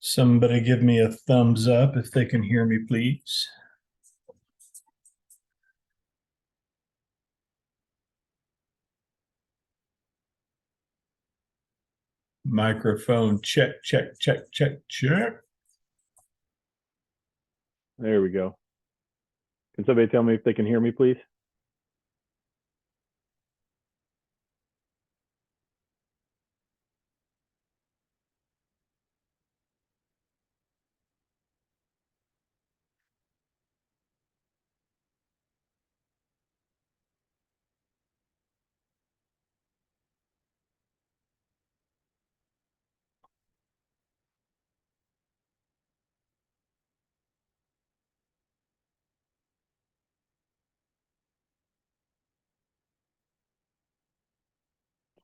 Somebody give me a thumbs up if they can hear me, please. Microphone check, check, check, check, check. There we go. Can somebody tell me if they can hear me, please?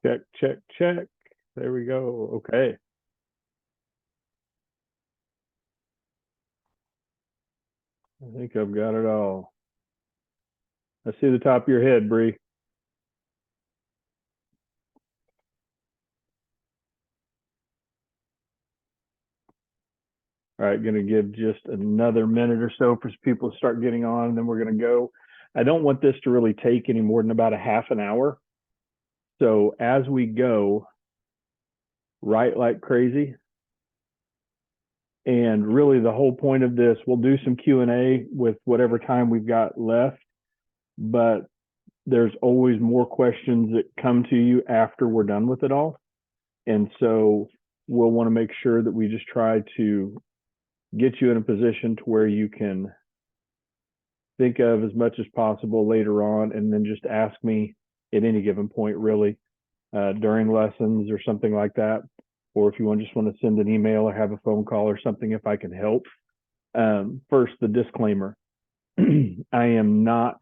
Check, check, check. There we go. Okay. I think I've got it all. I see the top of your head, Bree. All right, going to give just another minute or so for people to start getting on, and then we're going to go. I don't want this to really take any more than about a half an hour. So as we go, write like crazy. And really the whole point of this, we'll do some Q&A with whatever time we've got left, but there's always more questions that come to you after we're done with it all. And so we'll want to make sure that we just try to get you in a position to where you can think of as much as possible later on, and then just ask me at any given point, really, during lessons or something like that. Or if you just want to send an email or have a phone call or something, if I can help. First, the disclaimer. I am not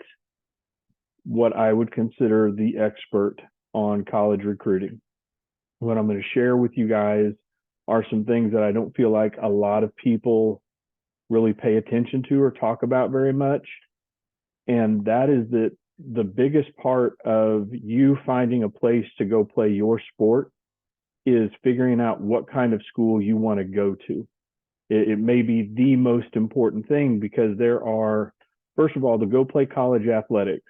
what I would consider the expert on college recruiting. What I'm going to share with you guys are some things that I don't feel like a lot of people really pay attention to or talk about very much. And that is that the biggest part of you finding a place to go play your sport is figuring out what kind of school you want to go to. It may be the most important thing, because there are, first of all, to go play college athletics,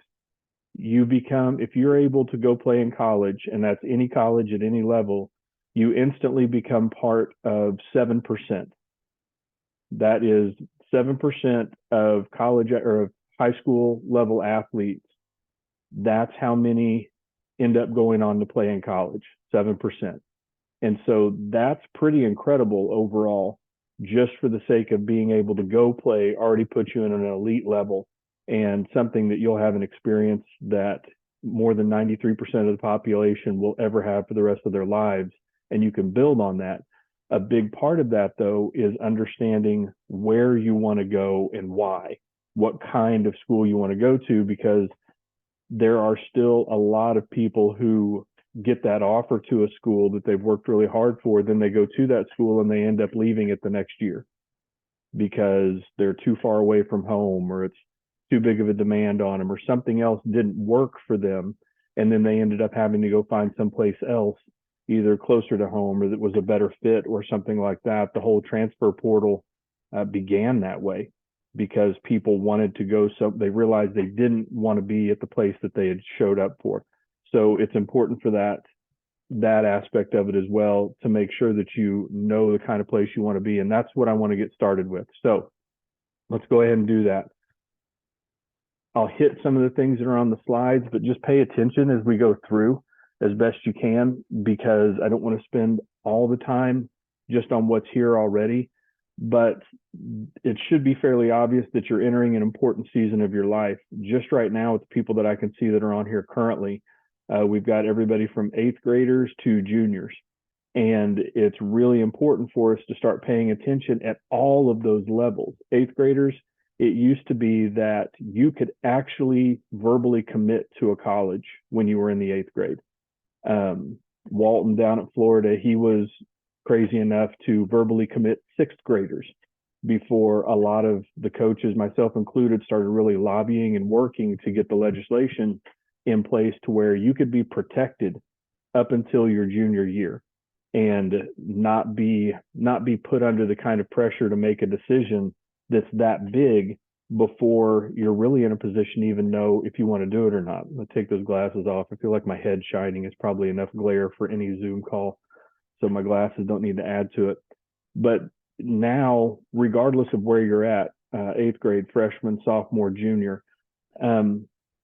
you become, if you're able to go play in college, and that's any college at any level, you instantly become part of 7%. That is 7% of college or of high school level athletes. That's how many end up going on to play in college, 7%. And so that's pretty incredible overall. Just for the sake of being able to go play already puts you in an elite level, and something that you'll have an experience that more than 93% of the population will ever have for the rest of their lives. And you can build on that. A big part of that, though, is understanding where you want to go and why, what kind of school you want to go to, because there are still a lot of people who get that offer to a school that they've worked really hard for. Then they go to that school and they end up leaving it the next year because they're too far away from home, or it's too big of a demand on them, or something else didn't work for them. And then they ended up having to go find someplace else, either closer to home or that was a better fit or something like that. The whole transfer portal began that way because people wanted to go. So they realized they didn't want to be at the place that they had showed up for. So it's important for that aspect of it as well, to make sure that you know the kind of place you want to be. And that's what I want to get started with. So let's go ahead and do that. I'll hit some of the things that are on the slides, but just pay attention as we go through as best you can, because I don't want to spend all the time just on what's here already. But it should be fairly obvious that you're entering an important season of your life. Just right now, with the people that I can see that are on here currently, we've got everybody from 8th graders to juniors. And it's really important for us to start paying attention at all of those levels. 8th graders, it used to be that you could actually verbally commit to a college when you were in the 8th grade. Walton down at Florida, he was crazy enough to verbally commit 6th graders before a lot of the coaches, myself included, started really lobbying and working to get the legislation in place to where you could be protected up until your junior year. and not be put under the kind of pressure to make a decision that's that big before you're really in a position to even know if you want to do it or not. I'm gonna take those glasses off. I feel like my head's shining. It's probably enough glare for any Zoom call, so my glasses don't need to add to it. But now, regardless of where you're at, 8th grade, freshman, sophomore, junior,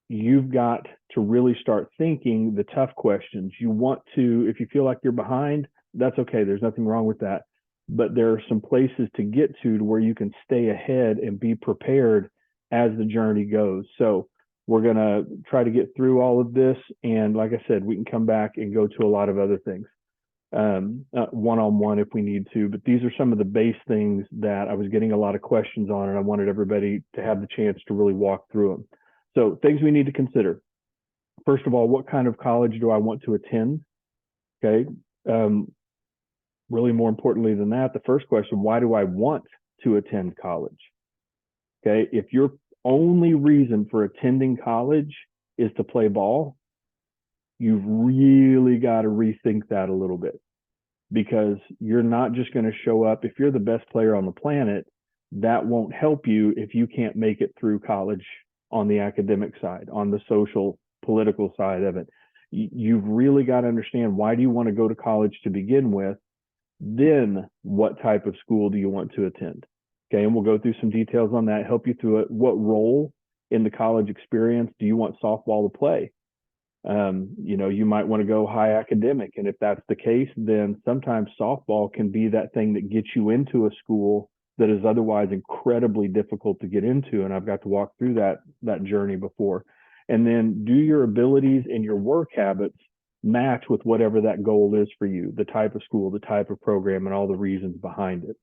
you've got to really start thinking the tough questions. You want to, if you feel like you're behind, that's okay. There's nothing wrong with that. But there are some places to get to where you can stay ahead and be prepared as the journey goes. So we're going to try to get through all of this. And like I said, we can come back and go to a lot of other things one-on-one if we need to. But these are some of the base things that I was getting a lot of questions on, and I wanted everybody to have the chance to really walk through them. So things we need to consider. First of all, what kind of college do I want to attend? Okay. Really more importantly than that, the first question, why do I want to attend college? Okay. If your only reason for attending college is to play ball, you've really got to rethink that a little bit, because you're not just going to show up. If you're the best player on the planet, that won't help you if you can't make it through college on the academic side, on the social, political side of it. You've really got to understand, why do you want to go to college to begin with? Then what type of school do you want to attend? Okay, and we'll go through some details on that, help you through it. What role in the college experience do you want softball to play? You might want to go high academic, and if that's the case, then sometimes softball can be that thing that gets you into a school that is otherwise incredibly difficult to get into. And I've got to walk through that journey before. And then, do your abilities and your work habits match with whatever that goal is for you, the type of school, the type of program, and all the reasons behind it.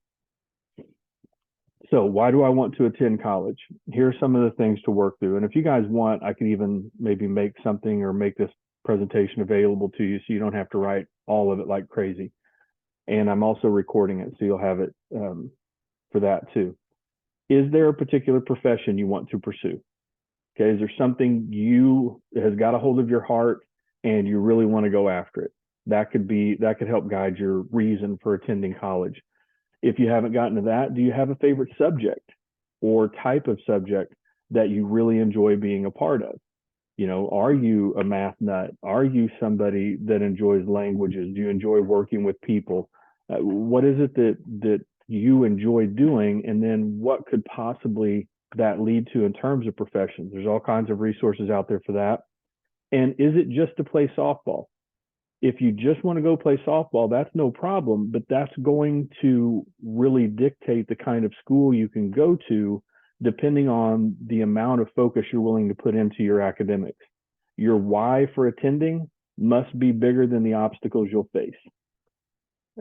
So why do I want to attend college? Here are some of the things to work through. And if you guys want, I could even maybe make something or make this presentation available to you so you don't have to write all of it like crazy. And I'm also recording it, so you'll have it for that too. Is there a particular profession you want to pursue? Okay, is there something that has got a hold of your heart and you really want to go after it? That could help guide your reason for attending college. If you haven't gotten to that, do you have a favorite subject or type of subject that you really enjoy being a part of? Are you a math nut? Are you somebody that enjoys languages? Do you enjoy working with people? What is it that you enjoy doing? And then what could possibly that lead to in terms of professions? There's all kinds of resources out there for that. And is it just to play softball? If you just want to go play softball, that's no problem, but that's going to really dictate the kind of school you can go to, depending on the amount of focus you're willing to put into your academics. Your why for attending must be bigger than the obstacles you'll face.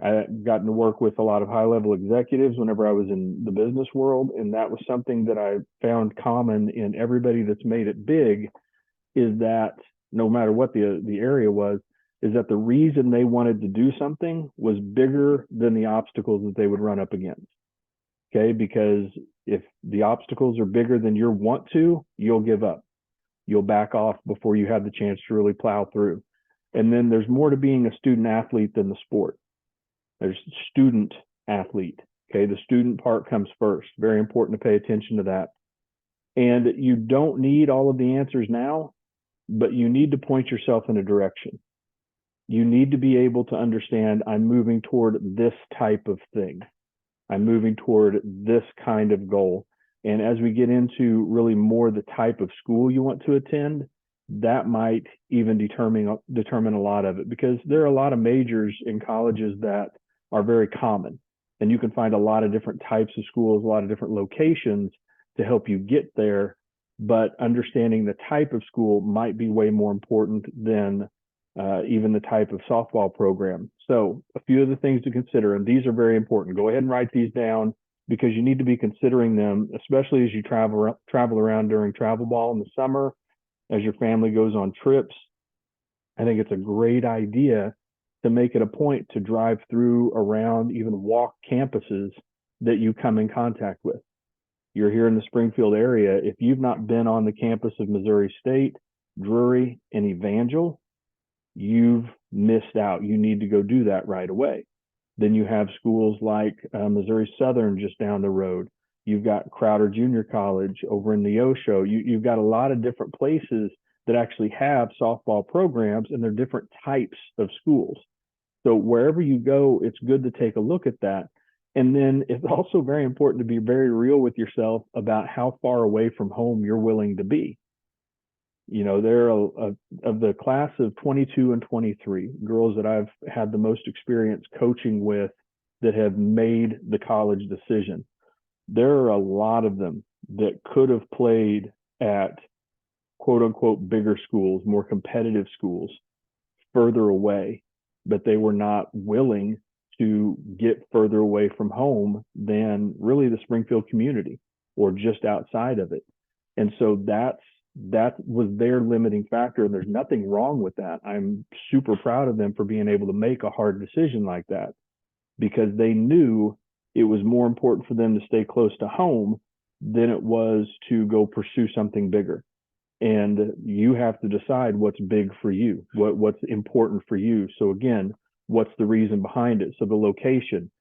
I've gotten to work with a lot of high-level executives whenever I was in the business world, and that was something that I found common in everybody that's made it big, is that no matter what the area was, is that the reason they wanted to do something was bigger than the obstacles that they would run up against. Okay, because if the obstacles are bigger than your want to, you'll give up. You'll back off before you have the chance to really plow through. And then there's more to being a student athlete than the sport. There's student athlete. Okay, the student part comes first. Very important to pay attention to that. And you don't need all of the answers now, but you need to point yourself in a direction. You need to be able to understand, I'm moving toward this type of thing. I'm moving toward this kind of goal. And as we get into really more the type of school you want to attend, that might even determine a lot of it, because there are a lot of majors in colleges that are very common. And you can find a lot of different types of schools, a lot of different locations to help you get there. But understanding the type of school might be way more important than even the type of softball program. So a few of the things to consider, and these are very important. Go ahead and write these down, because you need to be considering them, especially as you travel around during travel ball in the summer, as your family goes on trips. I think it's a great idea to make it a point to drive through, around, even walk campuses that you come in contact with. You're here in the Springfield area. If you've not been on the campus of Missouri State, Drury, and Evangel, you've missed out. You need to go do that right away. Then you have schools like Missouri Southern just down the road. You've got Crowder Junior College over in Neosho. You've got a lot of different places that actually have softball programs, and they're different types of schools. So wherever you go, it's good to take a look at that. And then it's also very important to be very real with yourself about how far away from home you're willing to be. You know, there are of the class of 22 and 23 girls that I've had the most experience coaching with that have made the college decision. There are a lot of them that could have played at quote unquote bigger schools, more competitive schools further away, but they were not willing to get further away from home than really the Springfield community or just outside of it. And so that was their limiting factor. And there's nothing wrong with that. I'm super proud of them for being able to make a hard decision like that, because they knew it was more important for them to stay close to home than it was to go pursue something bigger. And you have to decide what's big for you, what's important for you. So again, what's the reason behind it? So the location,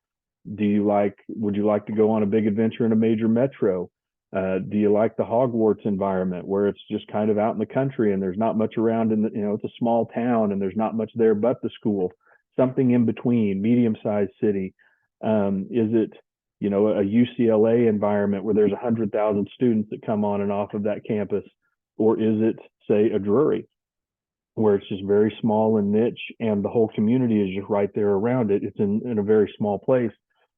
would you like to go on a big adventure in a major metro? Do you like the Hogwarts environment where it's just kind of out in the country and there's not much around it's a small town and there's not much there but the school? Something in between, medium-sized city. Is it, a UCLA environment where there's 100,000 students that come on and off of that campus? Or is it, say, a Drury, where it's just very small and niche and the whole community is just right there around it? It's in a very small place,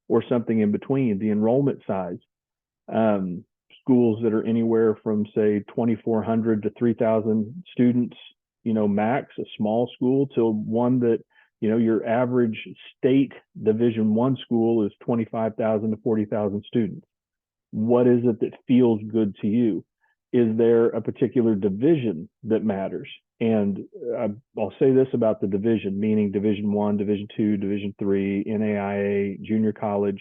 or something in between, the enrollment size. Schools that are anywhere from, say, 2,400 to 3,000 students, max, a small school, to one that, your average state Division I school is 25,000 to 40,000 students. What is it that feels good to you? Is there a particular division that matters? And I'll say this about the division, meaning Division I, Division II, Division III, NAIA, junior college.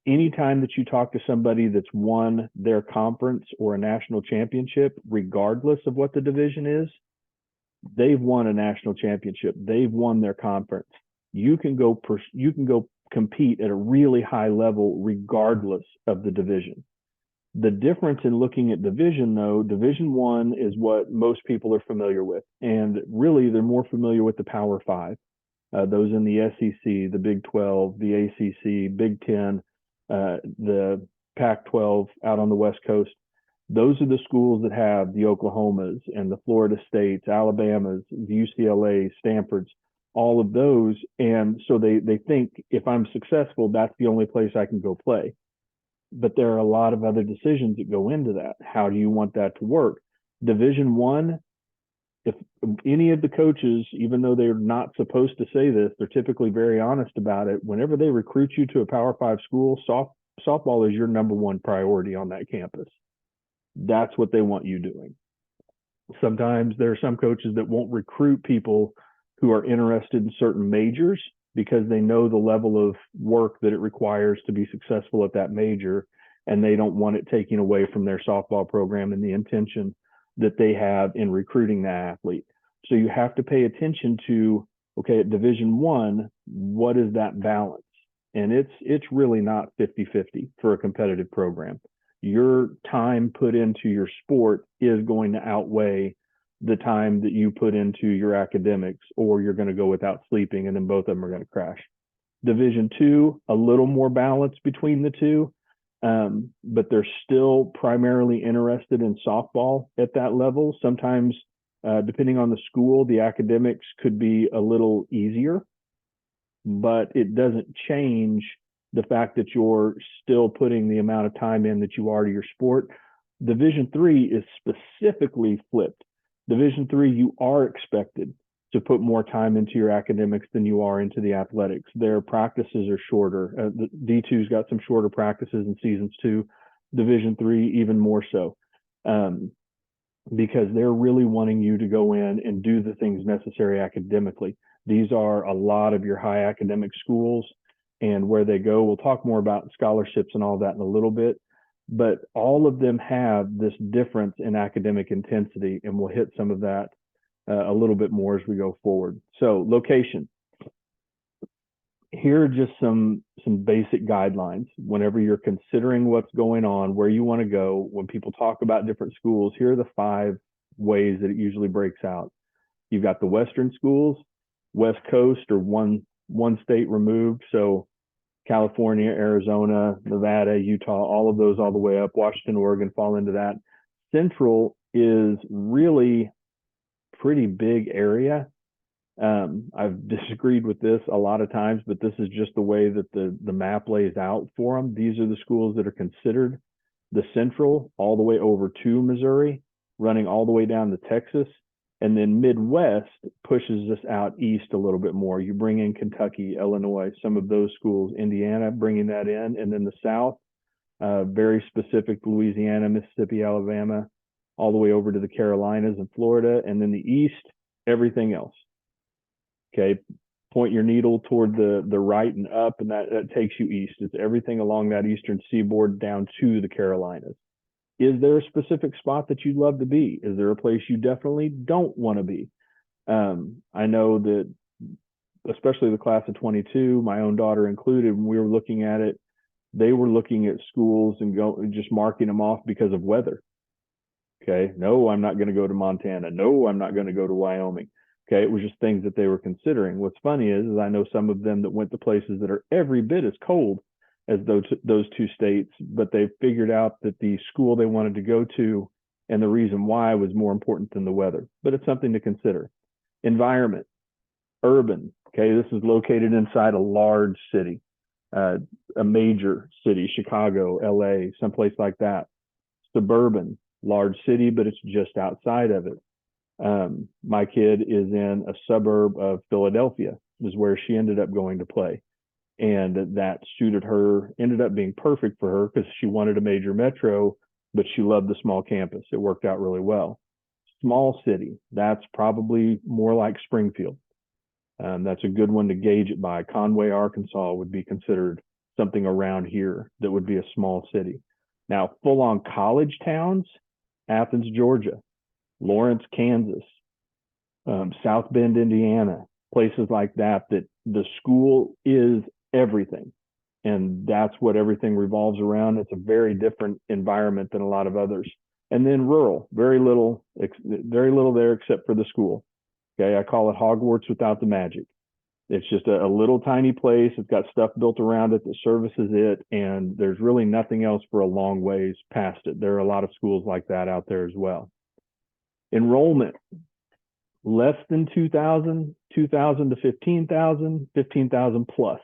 Anytime that you talk to somebody that's won their conference or a national championship, regardless of what the division is, they've won a national championship. They've won their conference. You can go compete at a really high level regardless of the division. The difference in looking at division, though, Division I is what most people are familiar with. And really, they're more familiar with the Power Five, those in the SEC, the Big 12, the ACC, Big 10, the Pac-12 out on the West Coast. Those are the schools that have the Oklahomas and the Florida States, Alabamas, the UCLA, Stanfords, all of those. And so they think if I'm successful, that's the only place I can go play. But there are a lot of other decisions that go into that. How do you want that to work? Division I, if any of the coaches, even though they're not supposed to say this, they're typically very honest about it. Whenever they recruit you to a Power Five school, softball is your number one priority on that campus. That's what they want you doing. Sometimes there are some coaches that won't recruit people who are interested in certain majors because they know the level of work that it requires to be successful at that major, and they don't want it taking away from their softball program and the intention that they have in recruiting that athlete. So you have to pay attention to, okay, at Division I, what is that balance? And it's really not 50-50 for a competitive program. Your time put into your sport is going to outweigh the time that you put into your academics, or you're going to go without sleeping, and then both of them are going to crash. Division II, a little more balance between the two, but they're still primarily interested in softball at that level. Sometimes, depending on the school, the academics could be a little easier, but it doesn't change the fact that you're still putting the amount of time in that you are to your sport. Division III is specifically flipped. Division III, you are expected to put more time into your academics than you are into the athletics. Their practices are shorter. The D2's got some shorter practices in seasons too. Division III, even more so, because they're really wanting you to go in and do the things necessary academically. These are a lot of your high academic schools, and where they go, we'll talk more about scholarships and all that in a little bit, but all of them have this difference in academic intensity, and we'll hit some of that a little bit more as we go forward. So location. Here are just some basic guidelines. Whenever you're considering what's going on, where you want to go, when people talk about different schools, here are the 5 ways that it usually breaks out. You've got the Western schools, West Coast, or one state removed. So California, Arizona, Nevada, Utah, all of those all the way up. Washington, Oregon fall into that. Central is really pretty big area. I've disagreed with this a lot of times, but this is just the way that the map lays out for them. These are the schools that are considered the Central, all the way over to Missouri, running all the way down to Texas. And then Midwest pushes us out east a little bit more. You bring in Kentucky, Illinois, some of those schools, Indiana, bringing that in. And then the South, very specific, Louisiana, Mississippi, Alabama, all the way over to the Carolinas and Florida. And then the East, everything else. Okay, point your needle toward the right and up, and that takes you east. It's everything along that eastern seaboard down to the Carolinas. Is there a specific spot that you'd love to be? Is there a place you definitely don't want to be? I know that, especially the class of 22, my own daughter included, when we were looking at it, they were looking at schools and just marking them off because of weather. Okay, no, I'm not going to go to Montana. No, I'm not going to go to Wyoming. Okay, it was just things that they were considering. What's funny is I know some of them that went to places that are every bit as cold as those 2 states, but they figured out that the school they wanted to go to and the reason why was more important than the weather. But it's something to consider. Environment, urban. Okay, this is located inside a large city, a major city, Chicago, LA, someplace like that. Suburban, large city, but it's just outside of it. My kid is in a suburb of Philadelphia, is where she ended up going to play. And that suited her, ended up being perfect for her because she wanted a major metro, but she loved the small campus. It worked out really well. Small city, that's probably more like Springfield. That's a good one to gauge it by. Conway, Arkansas would be considered something around here that would be a small city. Now, full-on college towns, Athens, Georgia, Lawrence, Kansas, South Bend, Indiana, places like that the school is everything. And that's what everything revolves around. It's a very different environment than a lot of others. And then rural, very little there except for the school. Okay, I call it Hogwarts without the magic. It's just a little tiny place. It's got stuff built around it that services it, and there's really nothing else for a long ways past it. There are a lot of schools like that out there as well. Enrollment, less than 2,000, 2,000 to 15,000, 15,000 plus.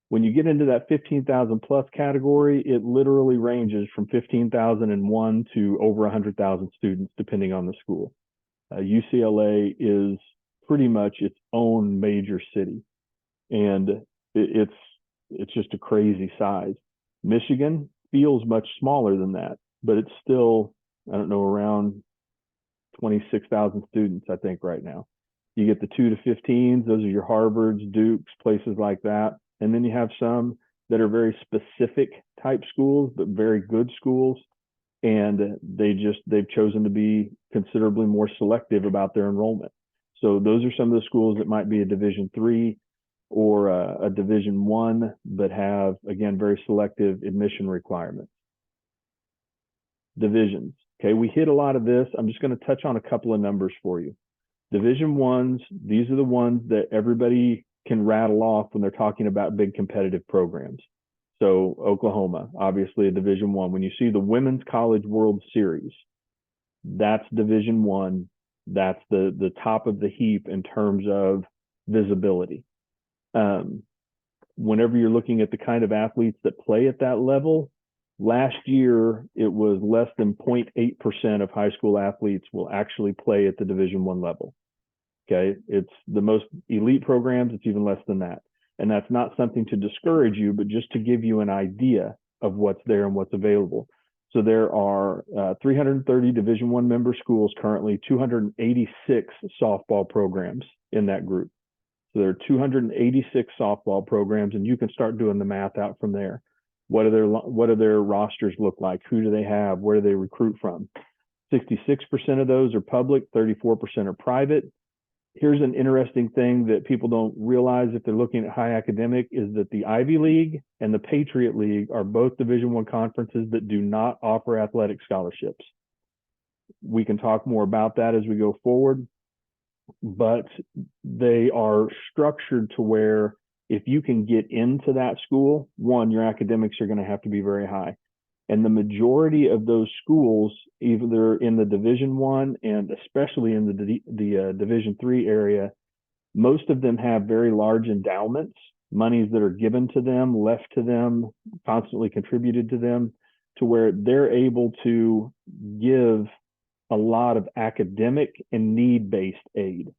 When you get into that 15,000 plus category, it literally ranges from 15,001 to over 100,000 students, depending on the school. UCLA is pretty much its own major city, and it's just a crazy size. Michigan feels much smaller than that, but it's still, I don't know, around 26,000 students, I think, right now. You get the 2 to 15s, those are your Harvards, Dukes, places like that. And then you have some that are very specific type schools, but very good schools. And they've chosen to be considerably more selective about their enrollment. So those are some of the schools that might be a Division III or a Division I, but have, again, very selective admission requirements. Divisions. Okay, we hit a lot of this. I'm just going to touch on a couple of numbers for you. Division Is, these are the ones that everybody can rattle off when they're talking about big competitive programs. So Oklahoma, obviously a Division I. When you see the Women's College World Series, that's Division I. That's the top of the heap in terms of visibility. Whenever you're looking at the kind of athletes that play at that level, last year it was less than 0.8% of high school athletes will actually play at the Division I level. Okay, it's the most elite programs, it's even less than that. And that's not something to discourage you, but just to give you an idea of what's there and what's available. So there are 330 Division I member schools currently, 286 softball programs in that group. So there are 286 softball programs, and you can start doing the math out from there. What do their rosters look like? Who do they have? Where do they recruit from? 66% of those are public, 34% are private. Here's an interesting thing that people don't realize if they're looking at high academic is that the Ivy League and the Patriot League are both Division I conferences that do not offer athletic scholarships. We can talk more about that as we go forward, but they are structured to where if you can get into that school, one, your academics are going to have to be very high. And the majority of those schools, either in the Division I and especially in the Division III area, most of them have very large endowments, monies that are given to them, left to them, constantly contributed to them, to where they're able to give a lot of academic and need-based aid.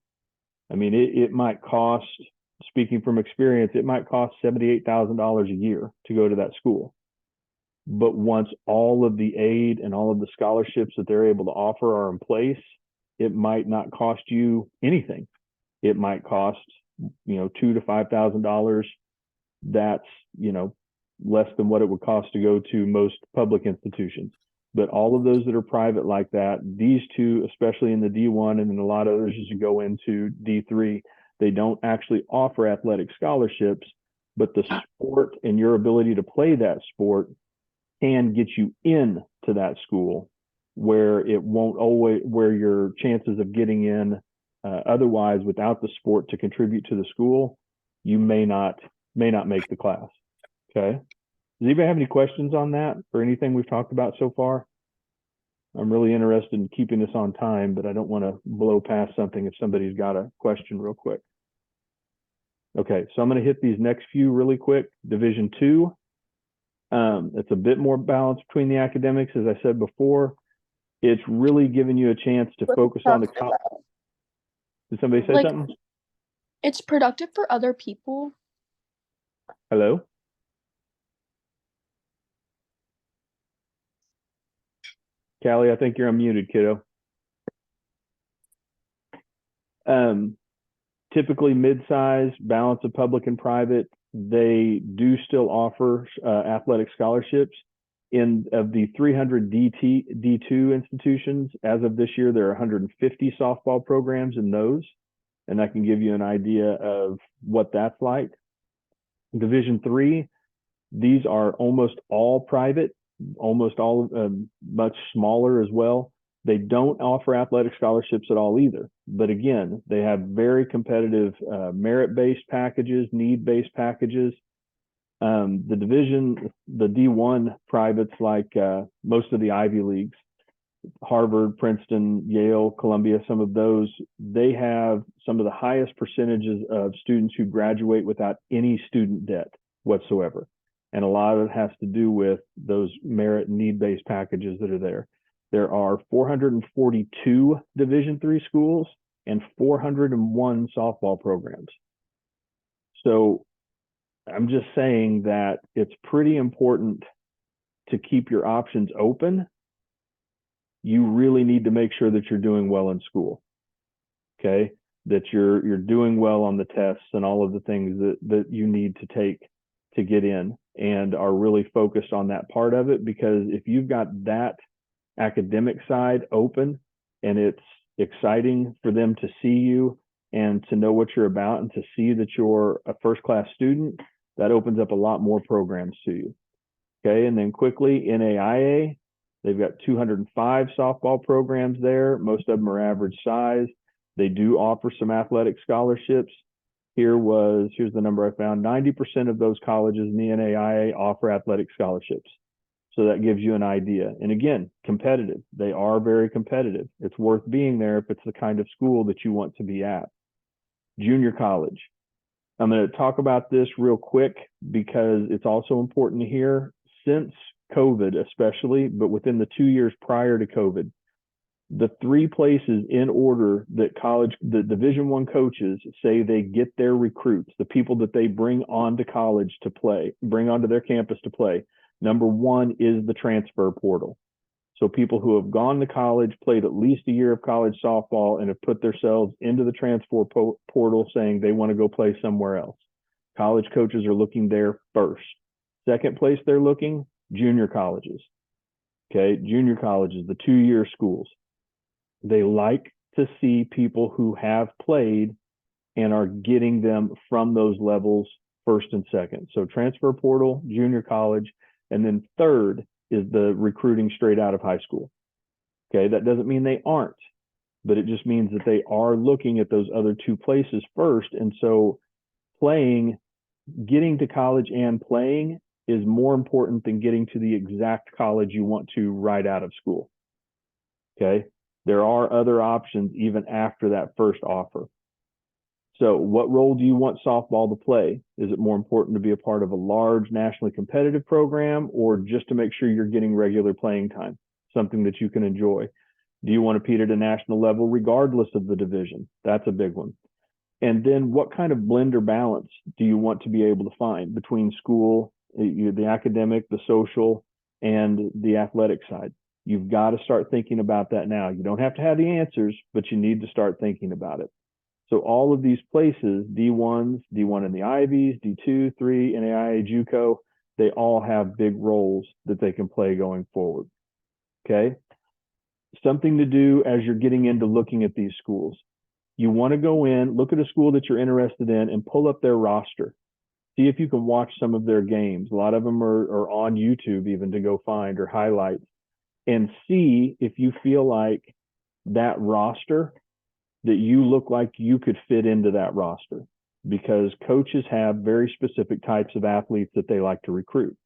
I mean, it might cost, speaking from experience, it might cost $78,000 a year to go to that school. But once all of the aid and all of the scholarships that they're able to offer are in place, it might not cost you anything. It might cost, $2,000 to $5,000. That's, less than what it would cost to go to most public institutions. But all of those that are private like that, these two, especially in the D1 and in a lot of others as you go into D3, they don't actually offer athletic scholarships, but the sport and your ability to play that sport can get you in to that school where it won't always, where your chances of getting in otherwise without the sport to contribute to the school, you may not make the class. Okay. Does anybody have any questions on that or anything we've talked about so far? I'm really interested in keeping this on time, but I don't want to blow past something if somebody's got a question real quick. Okay, so I'm going to hit these next few really quick. Division II. It's a bit more balance between the academics, as I said before. It's really giving you a chance to focus on the college. Did somebody say something? It's productive for other people. Hello? Callie, I think you're unmuted, kiddo. Typically mid-size, balance of public and private. They do still offer athletic scholarships. Of the 300 D2 institutions, as of this year, there are 150 softball programs in those. And that can give you an idea of what that's like. Division III, these are almost all private, almost all much smaller as well. They don't offer athletic scholarships at all either. But again, they have very competitive merit-based packages, need-based packages. The D1 privates, like most of the Ivy Leagues, Harvard, Princeton, Yale, Columbia, some of those, they have some of the highest percentages of students who graduate without any student debt whatsoever. And a lot of it has to do with those merit and need-based packages that are there. There are 442 Division III schools and 401 softball programs. So I'm just saying that it's pretty important to keep your options open. You really need to make sure that you're doing well in school, okay? That you're doing well on the tests and all of the things that you need to take to get in, and are really focused on that part of it. Because if you've got that academic side open and it's exciting for them to see you and to know what you're about and to see that you're a first-class student, that opens up a lot more programs to you. Okay, and then quickly, NAIA, they've got 205 softball programs there. Most of them are average size. They do offer some athletic scholarships. Here's the number I found. 90% of those colleges in the NAIA offer athletic scholarships. So that gives you an idea. And again, competitive. They are very competitive. It's worth being there if it's the kind of school that you want to be at. Junior college. I'm going to talk about this real quick because it's also important to hear. Since COVID especially, but within the 2 years prior to COVID, the three places in order that the Division I coaches say they get their recruits, the people that they bring onto college to play, bring onto their campus to play. Number one is the transfer portal. So people who have gone to college, played at least a year of college softball, and have put themselves into the transfer portal saying they want to go play somewhere else. College coaches are looking there first. Second place they're looking, junior colleges. Okay, junior colleges, the 2-year schools. They like to see people who have played and are getting them from those levels first and second. So transfer portal, junior college, and then third is the recruiting straight out of high school. Okay, that doesn't mean they aren't, but it just means that they are looking at those other two places first. And so playing, getting to college and playing is more important than getting to the exact college you want to right out of school. Okay, there are other options even after that first offer. So what role do you want softball to play? Is it more important to be a part of a large nationally competitive program, or just to make sure you're getting regular playing time, something that you can enjoy? Do you want to compete at a national level regardless of the division? That's a big one. And then what kind of blend or balance do you want to be able to find between school, the academic, the social, and the athletic side? You've got to start thinking about that now. You don't have to have the answers, but you need to start thinking about it. So all of these places, D1s, D1 in the Ivies, D2, 3, NAIA, JUCO, they all have big roles that they can play going forward. Okay. Something to do as you're getting into looking at these schools. You want to go in, look at a school that you're interested in, and pull up their roster. See if you can watch some of their games. A lot of them are on YouTube even to go find, or highlights, and see if you feel like that roster, that you look like you could fit into that roster, because coaches have very specific types of athletes that they like to recruit.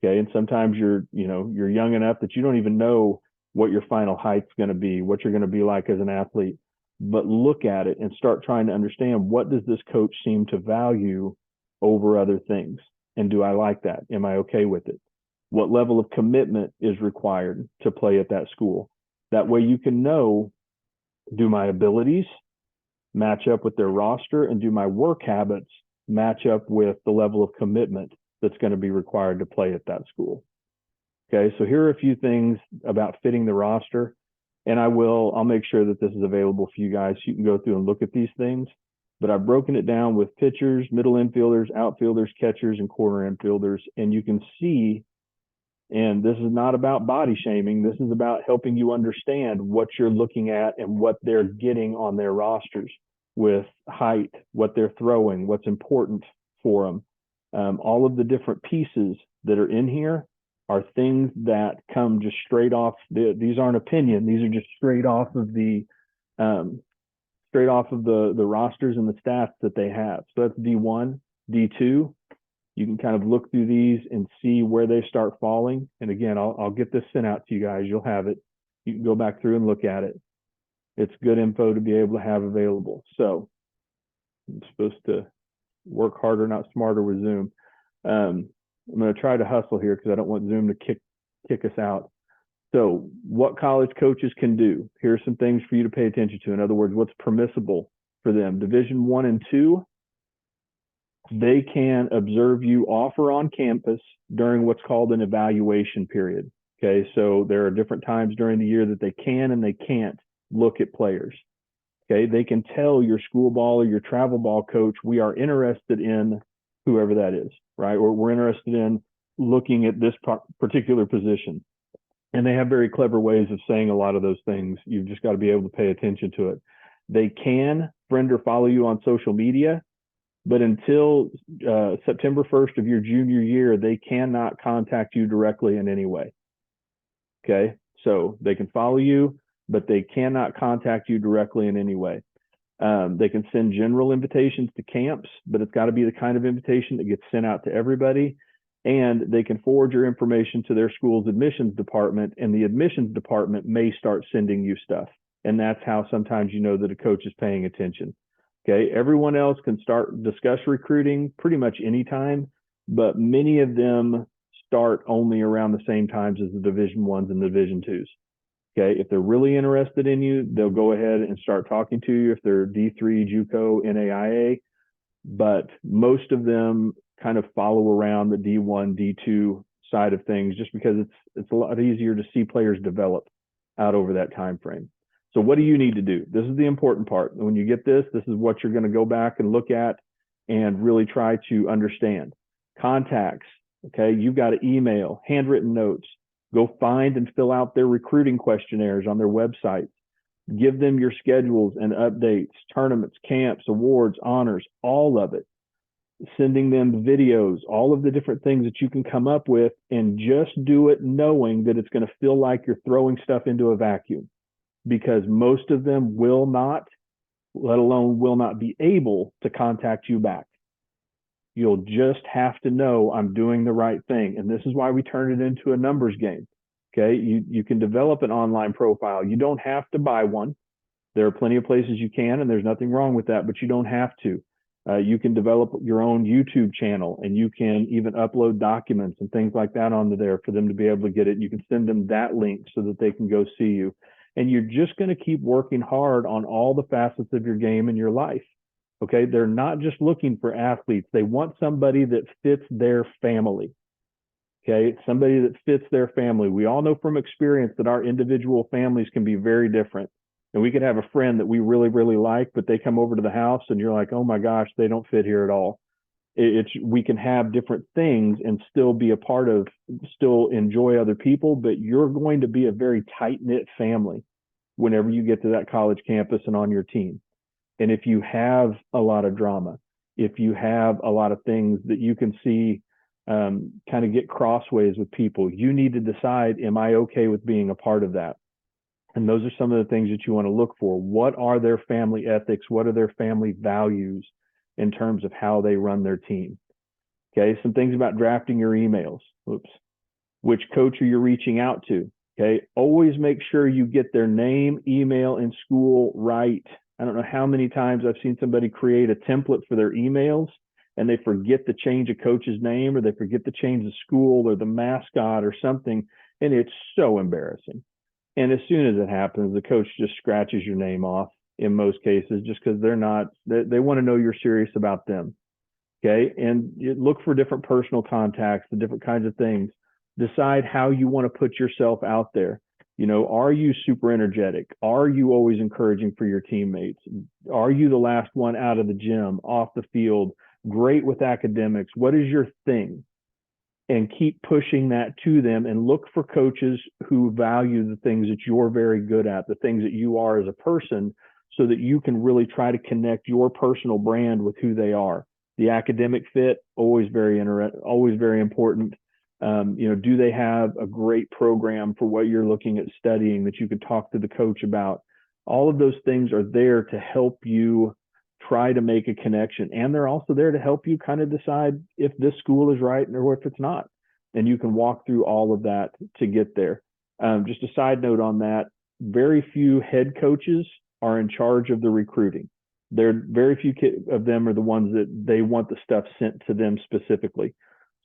Okay. And sometimes you're young enough that you don't even know what your final height's going to be, what you're going to be like as an athlete, but look at it and start trying to understand, what does this coach seem to value over other things? And do I like that? Am I okay with it? What level of commitment is required to play at that school? That way you can know, do my abilities match up with their roster, and do my work habits match up with the level of commitment that's going to be required to play at that school? Okay, so here are a few things about fitting the roster, and I'll make sure that this is available for you guys so you can go through and look at these things. But I've broken it down with pitchers, middle infielders, outfielders, catchers, and corner infielders, and you can see. And this is not about body shaming. This is about helping you understand what you're looking at and what they're getting on their rosters with height, what they're throwing, what's important for them. All of the different pieces that are in here are things that come just straight off. These aren't opinion. These are just straight off of the rosters and the stats that they have. So that's D1, D2. You can kind of look through these and see where they start falling. And again, I'll get this sent out to you guys. You'll have it. You can go back through and look at it. It's good info to be able to have available. So I'm supposed to work harder, not smarter with Zoom. I'm going to try to hustle here because I don't want Zoom to kick us out. So what college coaches can do, here's some things for you to pay attention to. In other words, what's permissible for them. Division 1 and 2, they can observe you off or on campus during what's called an evaluation period. Okay, so there are different times during the year that they can and they can't look at players. Okay, they can tell your school ball or your travel ball coach, we are interested in whoever that is, right? Or we're interested in looking at this particular position. And they have very clever ways of saying a lot of those things. You've just got to be able to pay attention to it. They can friend or follow you on social media, but until September 1st of your junior year, they cannot contact you directly in any way. Okay, so they can follow you, but they cannot contact you directly in any way. They can send general invitations to camps, but it's got to be the kind of invitation that gets sent out to everybody. And they can forward your information to their school's admissions department, and the admissions department may start sending you stuff. And that's how sometimes you know that a coach is paying attention. Okay, everyone else can discuss recruiting pretty much anytime, but many of them start only around the same times as the Division 1s and Division 2s. Okay, if they're really interested in you, they'll go ahead and start talking to you if they're D3, JUCO, NAIA, but most of them kind of follow around the D1, D2 side of things, just because it's a lot easier to see players develop out over that time frame. So what do you need to do? This is the important part. When you get this is what you're going to go back and look at and really try to understand. Contacts, okay? You've got to email, handwritten notes, go find and fill out their recruiting questionnaires on their website. Give them your schedules and updates, tournaments, camps, awards, honors, all of it. Sending them videos, all of the different things that you can come up with, and just do it knowing that it's going to feel like you're throwing stuff into a vacuum, because most of them will not, let alone will not be able to contact you back. You'll just have to know I'm doing the right thing. And this is why we turn it into a numbers game. Okay. You can develop an online profile. You don't have to buy one. There are plenty of places you can, and there's nothing wrong with that, but you don't have to. You can develop your own YouTube channel, and you can even upload documents and things like that onto there for them to be able to get it. You can send them that link so that they can go see you. And you're just going to keep working hard on all the facets of your game and your life. Okay. They're not just looking for athletes. They want somebody that fits their family. Okay. Somebody that fits their family. We all know from experience that our individual families can be very different. And we could have a friend that we really, really like, but they come over to the house and you're like, oh my gosh, they don't fit here at all. We can have different things and still be a part of, still enjoy other people, but you're going to be a very tight-knit family whenever you get to that college campus and on your team. And if you have a lot of drama, if you have a lot of things that you can see kind of get crossways with people, you need to decide, am I okay with being a part of that? And those are some of the things that you want to look for. What are their family ethics? What are their family values in terms of how they run their team? Okay, some things about drafting your emails. Oops. Which coach are you reaching out to? Okay, always make sure you get their name, email, and school right. I don't know how many times I've seen somebody create a template for their emails and they forget to change a coach's name, or they forget to change the school or the mascot or something, and it's so embarrassing. And as soon as it happens, the coach just scratches your name off in most cases, just because they want to know you're serious about them. Okay. And you look for different personal contacts, the different kinds of things. Decide how you want to put yourself out there. You know, are you super energetic? Are you always encouraging for your teammates? Are you the last one out of the gym, off the field, great with academics? What is your thing? And keep pushing that to them, and look for coaches who value the things that you're very good at, the things that you are as a person, so that you can really try to connect your personal brand with who they are. The academic fit, always very important. Do they have a great program for what you're looking at studying that you could talk to the coach about? All of those things are there to help you try to make a connection. And they're also there to help you kind of decide if this school is right or if it's not. And you can walk through all of that to get there. Just a side note on that, very few head coaches are in charge of the recruiting. Very few of them are the ones that they want the stuff sent to them specifically.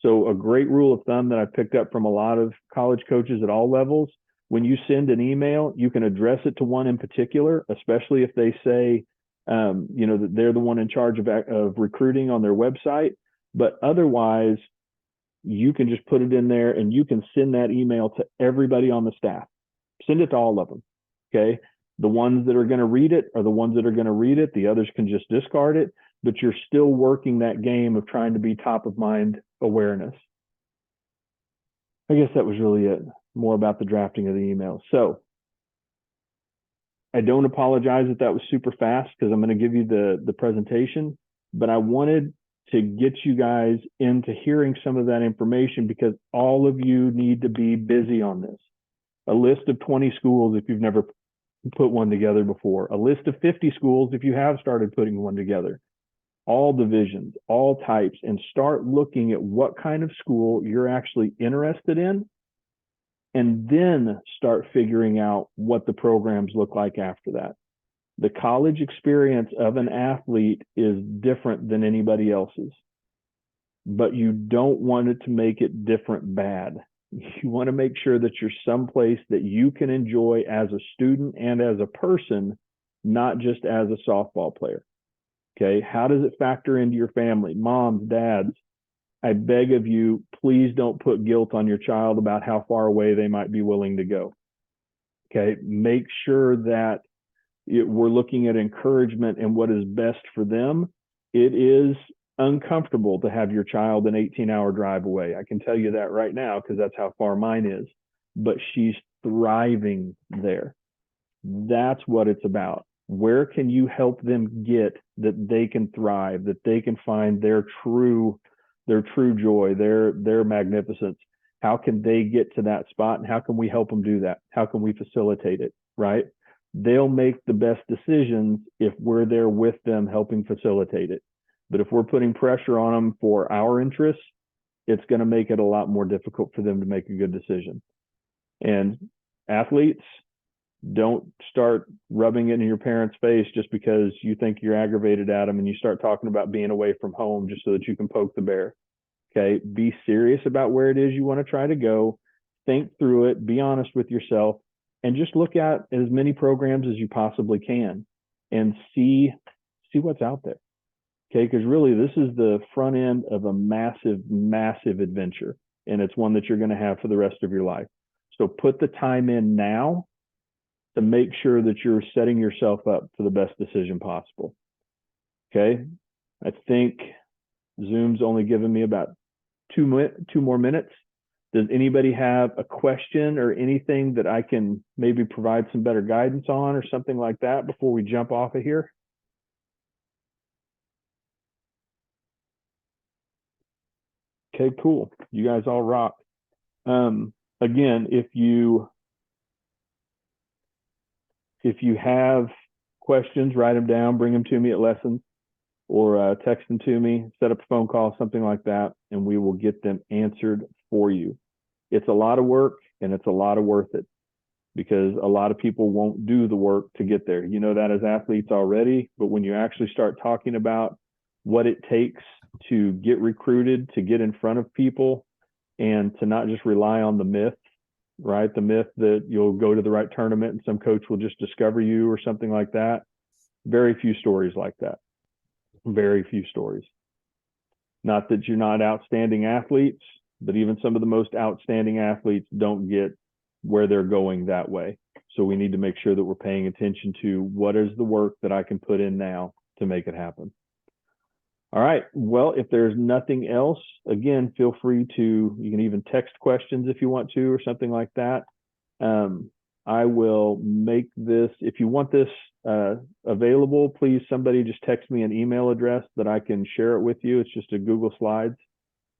So a great rule of thumb that I've picked up from a lot of college coaches at all levels, when you send an email, you can address it to one in particular, especially if they say, that they're the one in charge of recruiting on their website. But otherwise, you can just put it in there and you can send that email to everybody on the staff. Send it to all of them. Okay. The ones that are going to read it are the ones that are going to read it. The others can just discard it, but you're still working that game of trying to be top of mind awareness. I guess that was really it. More about the drafting of the email. So I don't apologize if that was super fast, because I'm going to give you the presentation, but I wanted to get you guys into hearing some of that information, because all of you need to be busy on this. A list of 20 schools if you've never put one together before, a list of 50 schools if you have started putting one together, all divisions, all types, and start looking at what kind of school you're actually interested in, and then start figuring out what the programs look like after that. The college experience of an athlete is different than anybody else's, but you don't want it to make it different bad. You want to make sure that you're someplace that you can enjoy as a student and as a person, not just as a softball player. Okay, how does it factor into your family? Moms, dads, I beg of you, please don't put guilt on your child about how far away they might be willing to go. Okay, make sure that we're looking at encouragement and what is best for them. It is uncomfortable to have your child an 18-hour drive away. I can tell you that right now, because that's how far mine is. But she's thriving there. That's what it's about. Where can you help them get that they can thrive, that they can find their true joy, their magnificence? How can they get to that spot, and how can we help them do that? How can we facilitate it, right? They'll make the best decisions if we're there with them helping facilitate it. But if we're putting pressure on them for our interests, it's going to make it a lot more difficult for them to make a good decision. And athletes, don't start rubbing it in your parents' face just because you think you're aggravated at them and you start talking about being away from home just so that you can poke the bear. Okay. Be serious about where it is you want to try to go. Think through it. Be honest with yourself, and just look at as many programs as you possibly can and see what's out there. Okay. Because really, this is the front end of a massive, massive adventure. And it's one that you're going to have for the rest of your life. So put the time in now to make sure that you're setting yourself up for the best decision possible. Okay. I think Zoom's only given me about two more minutes. Does anybody have a question or anything that I can maybe provide some better guidance on or something like that before we jump off of here? Okay, cool. You guys all rock. Again, if you have questions, write them down, bring them to me at lessons, or text them to me, set up a phone call, something like that, and we will get them answered for you. It's a lot of work, and it's a lot of worth it, because a lot of people won't do the work to get there. You know that as athletes already, but when you actually start talking about what it takes to get recruited, to get in front of people, and to not just rely on the myth, right? The myth that you'll go to the right tournament and some coach will just discover you or something like that. Very few stories like that. Very few stories. Not that you're not outstanding athletes, but even some of the most outstanding athletes don't get where they're going that way. So we need to make sure that we're paying attention to what is the work that I can put in now to make it happen. All right. Well, if there's nothing else, again, feel free to, you can even text questions if you want to, or something like that. I will make this, if you want this available, please, somebody just text me an email address that I can share it with you. It's just a Google Slides,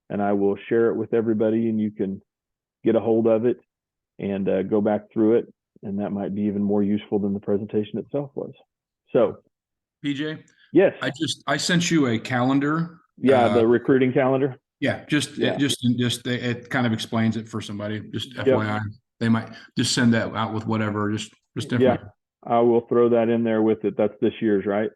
and I will share it with everybody, and you can get a hold of it and go back through it. And that might be even more useful than the presentation itself was. So, PJ, yes. I sent you a calendar. Yeah, the recruiting calendar. Yeah, it kind of explains it for somebody. Just FYI, Yep. They might just send that out with whatever. Just different. Yeah, I will throw that in there with it. That's this year's, right?